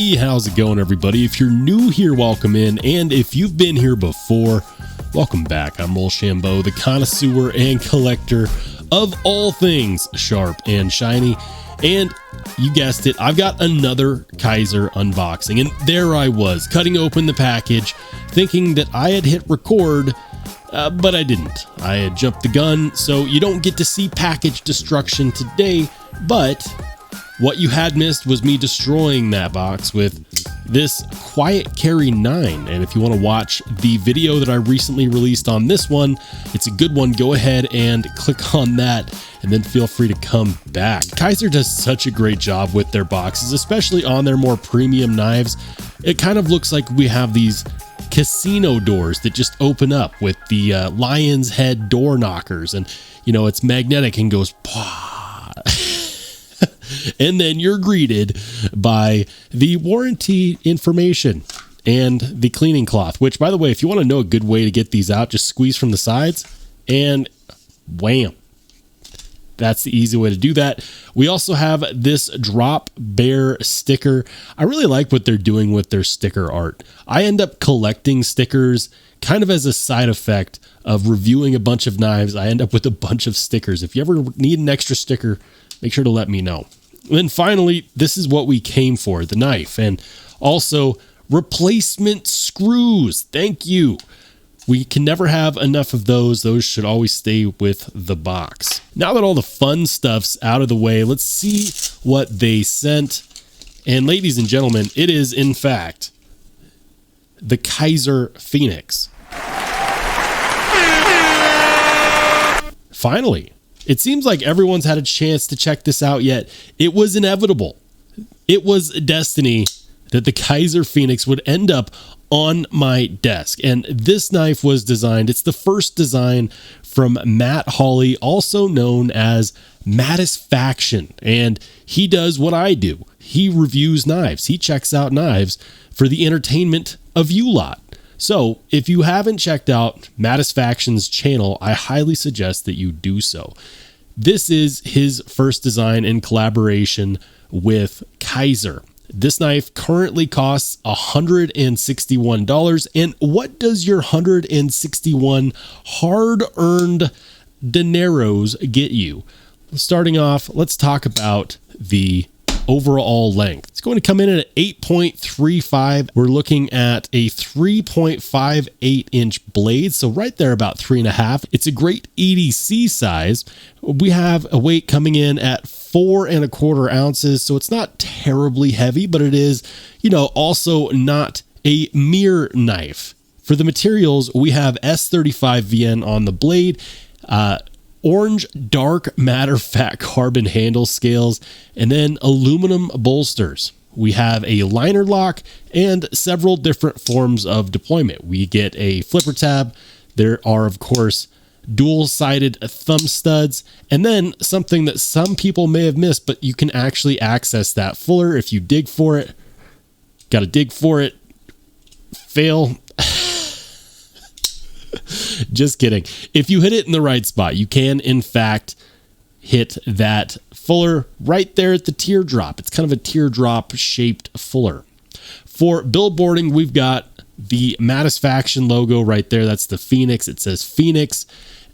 Hey, how's it going, everybody? If you're new here, welcome in, and if you've been here before, welcome back. I'm Rollshambo, the connoisseur and collector of all things sharp and shiny, and you guessed it, I've got another Kizer unboxing, and there I was, cutting open the package, thinking that I had hit record, but I didn't. I had jumped the gun, so you don't get to see package destruction today, but what you had missed was me destroying that box with this Quiet Carry 9. And if you want to watch the video that I recently released on this one, it's a good one. Go ahead and click on that and then feel free to come back. Kizer does such a great job with their boxes, especially on their more premium knives. It kind of looks like we have these casino doors that just open up with the lion's head door knockers, and you know, it's magnetic and goes pah. And then you're greeted by the warranty information and the cleaning cloth, which, by the way, if you want to know a good way to get these out, just squeeze from the sides and wham. That's the easy way to do that. We also have this drop bear sticker. I really like what they're doing with their sticker art. I end up collecting stickers kind of as a side effect of reviewing a bunch of knives. I end up with a bunch of stickers. If you ever need an extra sticker, make sure to let me know. And then finally, this is what we came for, the knife, and also replacement screws. Thank you. We can never have enough of those. Those should always stay with the box. Now that all the fun stuff's out of the way, let's see what they sent. And ladies and gentlemen, it is in fact the Kizer Phoenix. Finally. It seems like everyone's had a chance to check this out yet. It was inevitable. It was destiny that the Kizer Phoenix would end up on my desk. And this knife was designed, it's the first design from Matt Hawley, also known as Mattisfaction. And he does what I do. He reviews knives. He checks out knives for the entertainment of you lot. So if you haven't checked out Mattisfaction's channel, I highly suggest that you do so. This is his first design in collaboration with Kizer. This knife currently costs $161. And what does your 161 hard-earned dineros get you? Starting off, let's talk about the overall length. It's going to come in at 8.35. We're looking at a 3.58 inch blade, so right there about 3.5. It's a great EDC size. We have a weight coming in at 4.25 ounces, so it's not terribly heavy, but it is, you know, also not a mere knife. For the materials, we have S35 VN on the blade, orange dark matter fat carbon handle scales, and then aluminum bolsters. We have a liner lock and several different forms of deployment. We get a flipper tab. There are, of course, dual-sided thumb studs, and then something that some people may have missed, but you can actually access that fuller if you dig for it. Got to dig for it. Fail. Just kidding. If you hit it in the right spot, you can, in fact, hit that fuller right there at the teardrop. It's kind of a teardrop-shaped fuller. For billboarding, we've got the Mattisfaction logo right there. That's the Phoenix. It says Phoenix.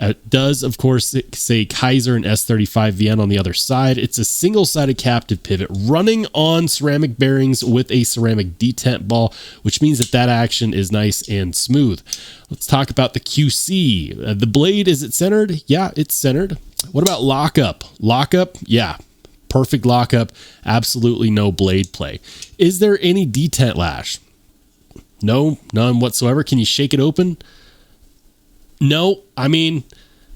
It does, of course, say Kizer and S35 VN on the other side. It's a single-sided captive pivot running on ceramic bearings with a ceramic detent ball, which means that that action is nice and smooth. Let's talk about the QC. The blade, is it centered? Yeah, it's centered. What about lockup? Lockup? Yeah, perfect lockup. Absolutely no blade play. Is there any detent lash? No, none whatsoever. Can you shake it open? No, I mean,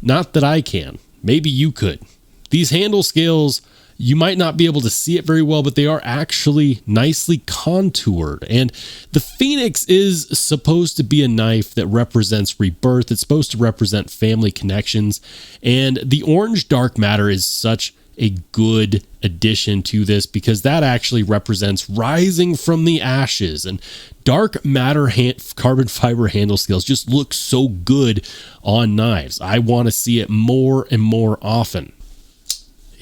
not that I can. Maybe you could. These handle scales, you might not be able to see it very well, but they are actually nicely contoured. And the Phoenix is supposed to be a knife that represents rebirth. It's supposed to represent family connections. And the orange dark matter is such a good addition to this because that actually represents rising from the ashes, and dark matter carbon fiber handle scales just look so good on knives. I want to see it more and more often.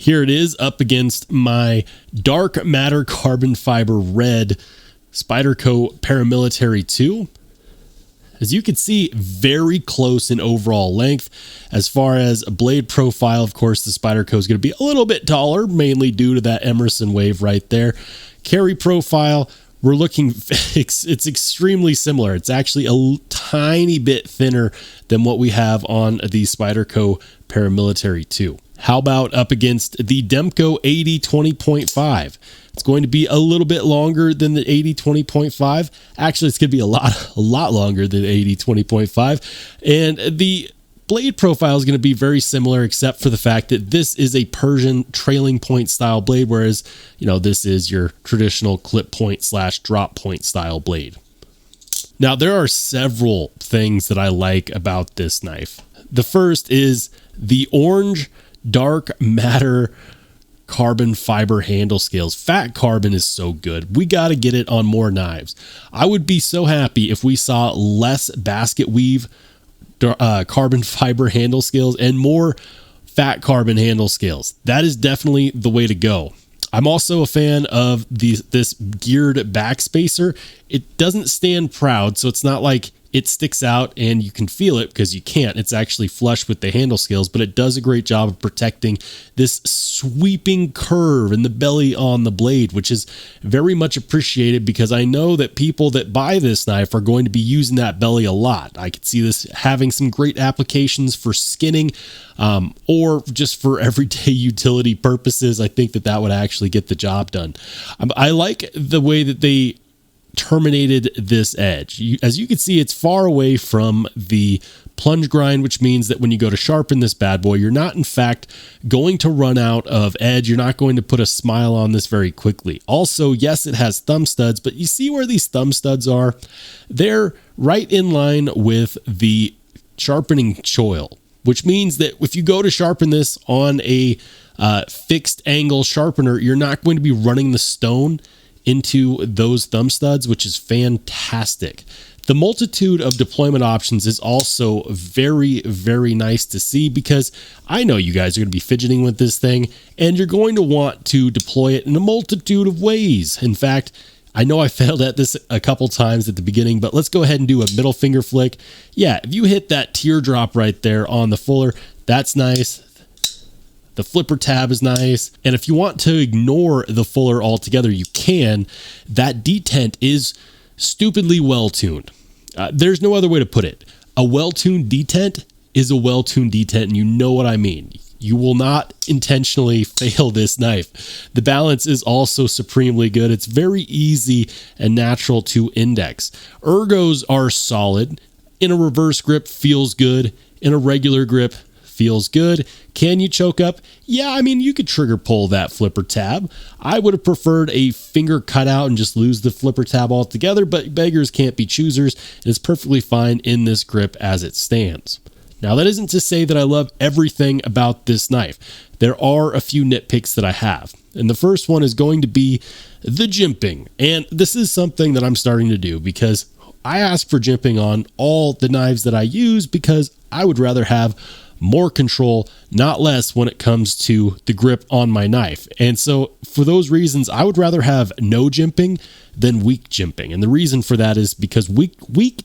Here it is up against my dark matter carbon fiber red Spyderco Paramilitary 2. As you can see, very close in overall length. As far as a blade profile, of course, the Spyderco is going to be a little bit taller, mainly due to that Emerson wave right there. Carry profile, we're looking, it's extremely similar. It's actually a tiny bit thinner than what we have on the Spyderco Paramilitary 2. How about up against the Demko 80-20.5? It's going to be a little bit longer than the 80-20.5. Actually, it's going to be a lot longer than 80-20.5. And the blade profile is going to be very similar, except for the fact that this is a Persian trailing point style blade, whereas, this is your traditional clip point / drop point style blade. Now, there are several things that I like about this knife. The first is the orange dark matter carbon fiber handle scales. Fat carbon is so good. We got to get it on more knives. I would be so happy if we saw less basket weave carbon fiber handle scales and more fat carbon handle scales. That is definitely the way to go. I'm also a fan of this geared back spacer. It doesn't stand proud, so it's not like it sticks out and you can feel it, because you can't. It's actually flush with the handle scales, but it does a great job of protecting this sweeping curve in the belly on the blade, which is very much appreciated, because I know that people that buy this knife are going to be using that belly a lot. I could see this having some great applications for skinning, or just for everyday utility purposes. I think that would actually get the job done. I like the way that they terminated this edge. As you can see, it's far away from the plunge grind, which means that when you go to sharpen this bad boy, you're not in fact going to run out of edge. You're not going to put a smile on this very quickly. Also, yes, it has thumb studs, but you see where these thumb studs are? They're right in line with the sharpening choil, which means that if you go to sharpen this on a fixed angle sharpener, you're not going to be running the stone into those thumb studs, which is fantastic. The multitude of deployment options is also very, very nice to see, because I know you guys are going to be fidgeting with this thing and you're going to want to deploy it in a multitude of ways. In fact, I know I failed at this a couple times at the beginning, but let's go ahead and do a middle finger flick. Yeah, if you hit that teardrop right there on the fuller, that's nice. The flipper tab is nice. And if you want to ignore the fuller altogether, you can. That detent is stupidly well-tuned. There's no other way to put it. A well-tuned detent is a well-tuned detent, and you know what I mean. You will not intentionally fail this knife. The balance is also supremely good. It's very easy and natural to index. Ergos are solid. In a reverse grip, feels good. In a regular grip, feels good. Can you choke up? Yeah, I mean, you could trigger pull that flipper tab. I would have preferred a finger cutout and just lose the flipper tab altogether, but beggars can't be choosers, and it's perfectly fine in this grip as it stands. Now, that isn't to say that I love everything about this knife. There are a few nitpicks that I have, and the first one is going to be the jimping. And this is something that I'm starting to do, because I ask for jimping on all the knives that I use, because I would rather have more control, not less, when it comes to the grip on my knife. And so for those reasons, I would rather have no jimping than weak jimping. And the reason for that is because weak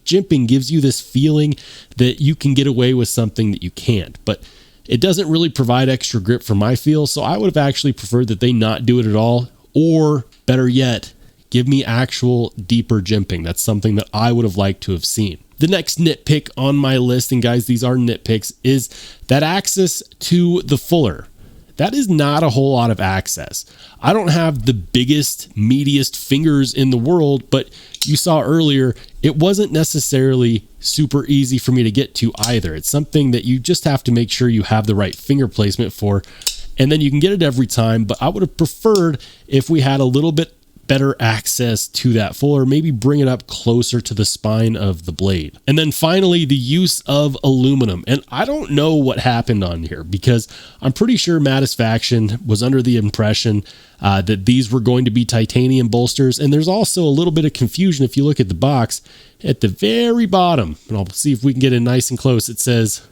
jimping gives you this feeling that you can get away with something that you can't. But it doesn't really provide extra grip for my feel, so I would have actually preferred that they not do it at all, or better yet, give me actual deeper jimping. That's something that I would have liked to have seen. The next nitpick on my list, and guys, these are nitpicks, is that access to the fuller. That is not a whole lot of access. I don't have the biggest, meatiest fingers in the world, but you saw earlier, it wasn't necessarily super easy for me to get to either. It's something that you just have to make sure you have the right finger placement for, and then you can get it every time. But I would have preferred if we had a little bit better access to that fuller, maybe bring it up closer to the spine of the blade. And then finally, the use of aluminum. And I don't know what happened on here, because I'm pretty sure Mattisfaction was under the impression that these were going to be titanium bolsters. And there's also a little bit of confusion if you look at the box at the very bottom, and I'll see if we can get it nice and close. It says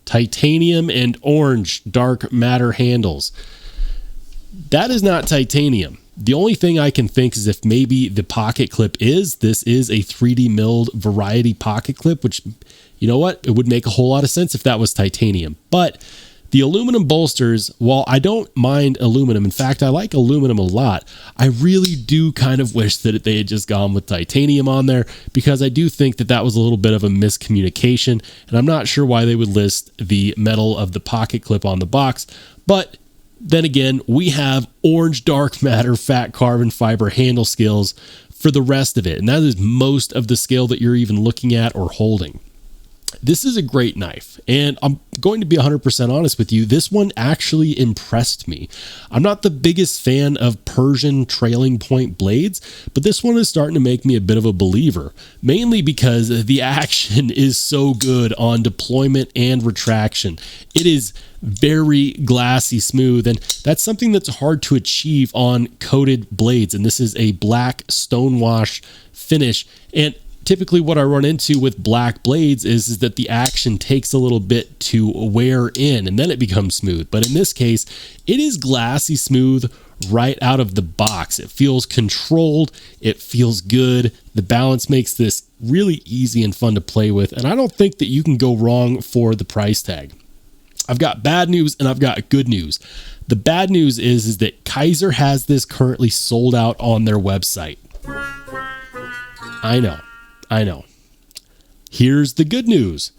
titanium and orange dark matter handles. That is not titanium. The only thing I can think is if maybe the pocket clip is, this is a 3D milled variety pocket clip, which, you know what? It would make a whole lot of sense if that was titanium. But the aluminum bolsters, while I don't mind aluminum, in fact, I like aluminum a lot, I really do kind of wish that they had just gone with titanium on there, because I do think that that was a little bit of a miscommunication, and I'm not sure why they would list the metal of the pocket clip on the box. But then again, we have orange dark matter fat carbon fiber handle scales for the rest of it, and that is most of the scale that you're even looking at or holding. This is a great knife, and I'm going to be 100% honest with you. This one actually impressed me. I'm not the biggest fan of Persian trailing point blades, but this one is starting to make me a bit of a believer, mainly because the action is so good on deployment and retraction. It is very glassy smooth, and that's something that's hard to achieve on coated blades. And this is a black stonewash finish, and typically what I run into with black blades is that the action takes a little bit to wear in and then it becomes smooth. But in this case, it is glassy smooth right out of the box. It feels controlled. It feels good. The balance makes this really easy and fun to play with. And I don't think that you can go wrong for the price tag. I've got bad news and I've got good news. The bad news is that Kizer has this currently sold out on their website. I know. Here's the good news.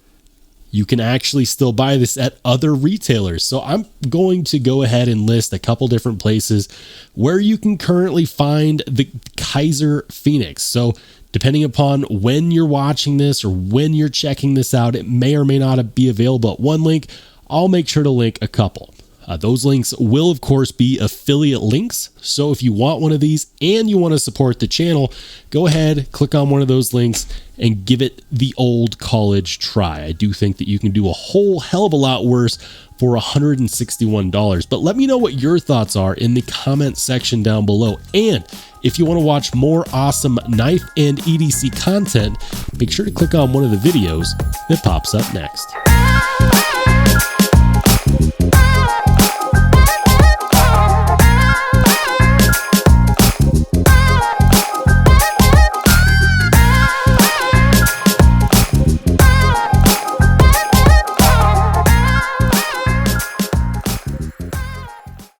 You can actually still buy this at other retailers. So I'm going to go ahead and list a couple different places where you can currently find the Kizer Phoenix. So depending upon when you're watching this or when you're checking this out, it may or may not be available at one link. I'll make sure to link a couple. Those links will, of course, be affiliate links. So if you want one of these and you want to support the channel, go ahead, click on one of those links and give it the old college try. I do think that you can do a whole hell of a lot worse for $161. But let me know what your thoughts are in the comment section down below. And if you want to watch more awesome knife and EDC content, make sure to click on one of the videos that pops up next.